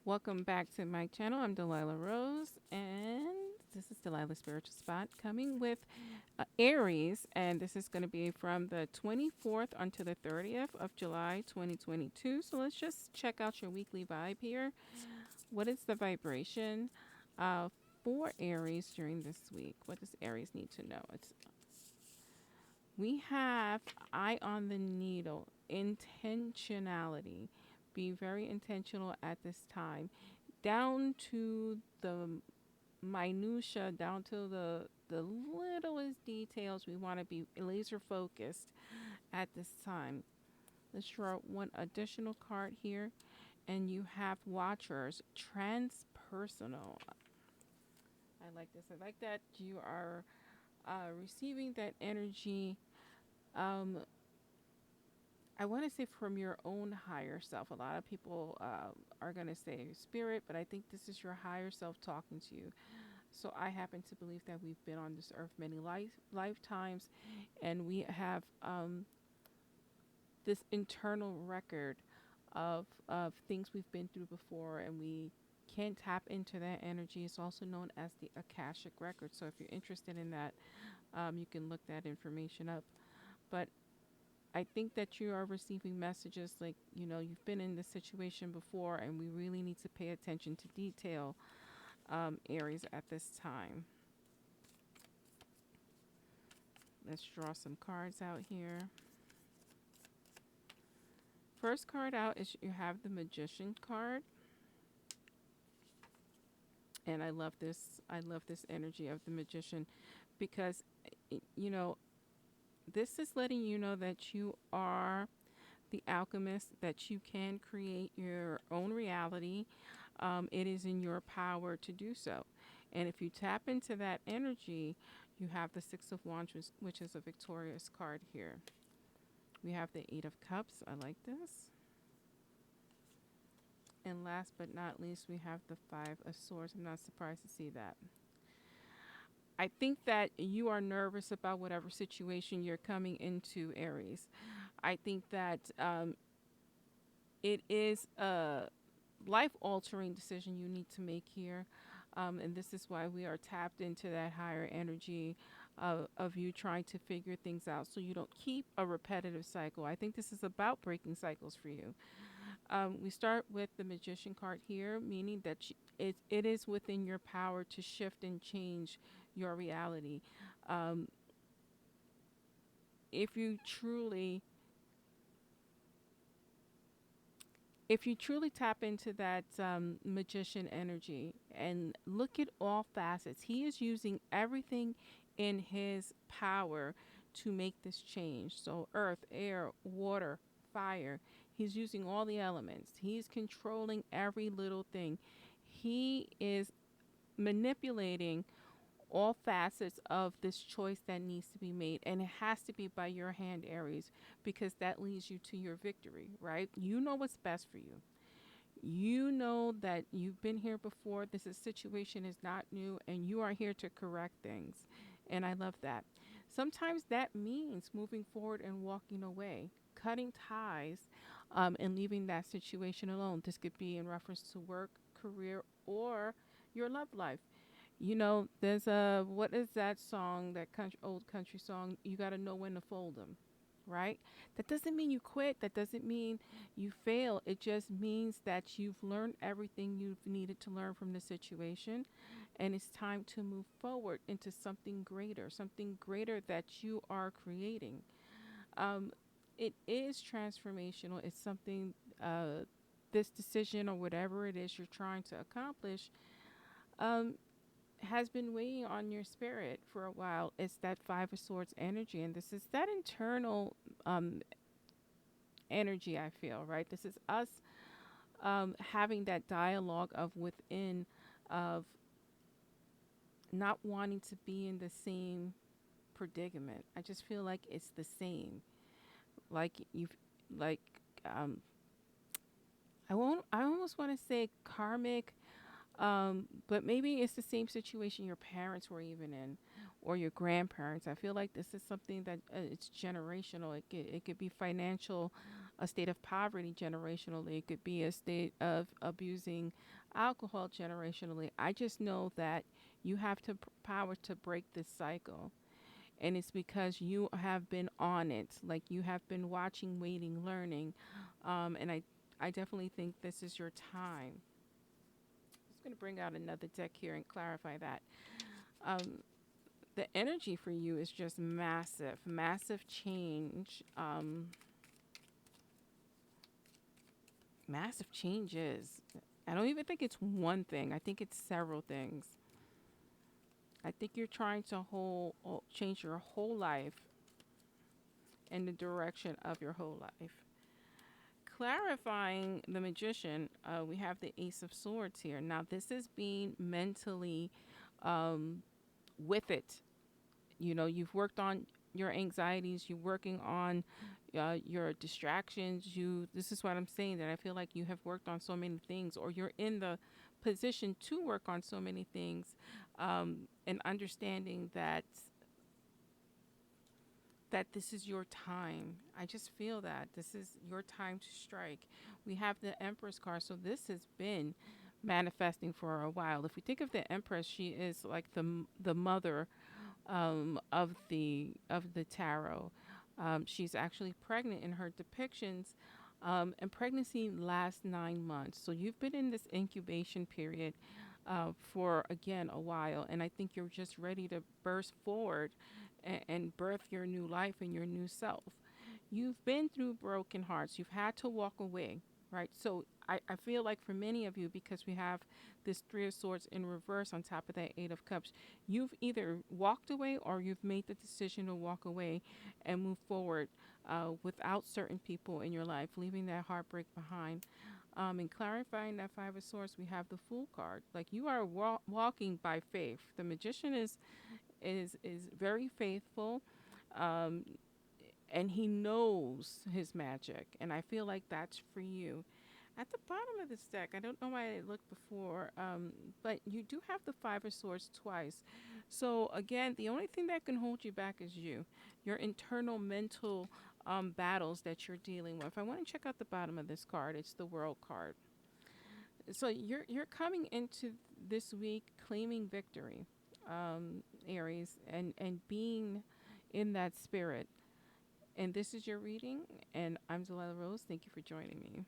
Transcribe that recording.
Welcome back to my channel. I'm Delilah Rose, and this is Delilah Spiritual Spot coming with Aries, and this is going to be from the 24th until the 30th of July 2022. So let's just check out your weekly vibe here. What is the vibration uh, for Aries during this week? What does Aries need to know? We have eye on the needle, intentionality. Be very intentional at this time, down to the minutia, down to the littlest details. We want to be laser focused at this time. Let's draw one additional card here, and you have Watchers, transpersonal. I like this. I like that you are receiving that energy. Um, I want to say from your own higher self. A lot of people are going to say spirit, but I think this is your higher self talking to you. So I happen to believe that we've been on this earth many lifetimes, and we have this internal record of things we've been through before, and we can tap into that energy. It's also known as the Akashic record. So if you're interested in that, you can look that information up. But I think that you are receiving messages like, you've been in this situation before, and we really need to pay attention to detail, Aries, at this time. Let's draw some cards out here. First card out is you have the Magician card. And I love this. I love this energy of the Magician because, you know, this is letting you know that you are the alchemist, that you can create your own reality. It is in your power to do so. And if you tap into that energy, you have the Six of Wands, which is a victorious card here. We have the Eight of Cups. I like this. And last but not least, we have the Five of Swords. I'm not surprised to see that. I think that you are nervous about whatever situation you're coming into, Aries. I think that it is a life altering decision you need to make here. And this is why we are tapped into that higher energy of you trying to figure things out so you don't keep a repetitive cycle. I think this is about breaking cycles for you. We start with the Magician card here, meaning that it is within your power to shift and change your reality. Um, if you truly if you truly tap into that magician energy and look at all facets, he is using everything in his power to make this change. So, earth, air, water, fire, he's using all the elements, he's controlling every little thing. He is manipulating all facets of this choice that needs to be made, and it has to be by your hand, Aries, because that leads you to your victory, right? You know what's best for you. You know that you've been here before. Situation is not new, and you are here to correct things. And I love that. Sometimes that means moving forward and walking away, cutting ties, and leaving that situation alone. This could be in reference to work, career, or your love life. There's what is that song, that old country song? You got to know when to fold them, right? That doesn't mean you quit. That doesn't mean you fail. It just means that you've learned everything you've needed to learn from the situation, and it's time to move forward into something greater that you are creating. Um, it is transformational. It's something, this decision or whatever it is you're trying to accomplish. Um, has been weighing on your spirit for a while. It's that Five of Swords energy, and this is that internal energy, I feel, right? This is us having that dialogue of within, of not wanting to be in the same predicament. I just feel like it's the same. Like you've, like, um, I almost want to say karmic. But maybe it's the same situation your parents were even in, or your grandparents. I feel like this is something that it's generational. It could be financial a state of poverty generationally. It could be a state of abusing alcohol generationally. I just know that you have to power to break this cycle. And it's because you have been on it. Like you have been watching, waiting, learning. And I definitely think this is your time. I'm just going to bring out another deck here and clarify that. Um, the energy for you is just massive, massive change. Massive changes. I don't even think it's one thing. I think it's several things. I think you're trying to change your whole life and the direction of your whole life. Clarifying the magician, we have the Ace of Swords here. Now, this is being mentally um, with it. You know, you've worked on your anxieties, you're working on your distractions. This is what I'm saying, that I feel like you have worked on so many things, or you're in the position to work on so many things, and understanding that this is your time. I just feel that this is your time to strike. We have the Empress card, so this has been manifesting for a while. If we think of the Empress, she is like the mother of the tarot. She's actually pregnant in her depictions, and pregnancy lasts 9 months. So you've been in this incubation period for again a while, and I think you're just ready to burst forward and birth your new life and your new self. You've been through broken hearts. You've had to walk away, right? So I feel like for many of you, because we have this Three of Swords in reverse on top of that Eight of Cups, you've either walked away or you've made the decision to walk away and move forward without certain people in your life, leaving that heartbreak behind. And clarifying that Five of Swords, we have the Fool card. Like you are walking by faith. The Magician is very faithful. Um, and he knows his magic, and I feel like that's for you. At the bottom of this deck, I don't know why I looked before, but you do have the Five of Swords twice. So again, the only thing that can hold you back is your internal mental battles that you're dealing with. I want to check out the bottom of this card. It's the World card. So you're coming into this week claiming victory, Aries, and being in that spirit. And this is your reading, and I'm Delilah Rose. Thank you for joining me.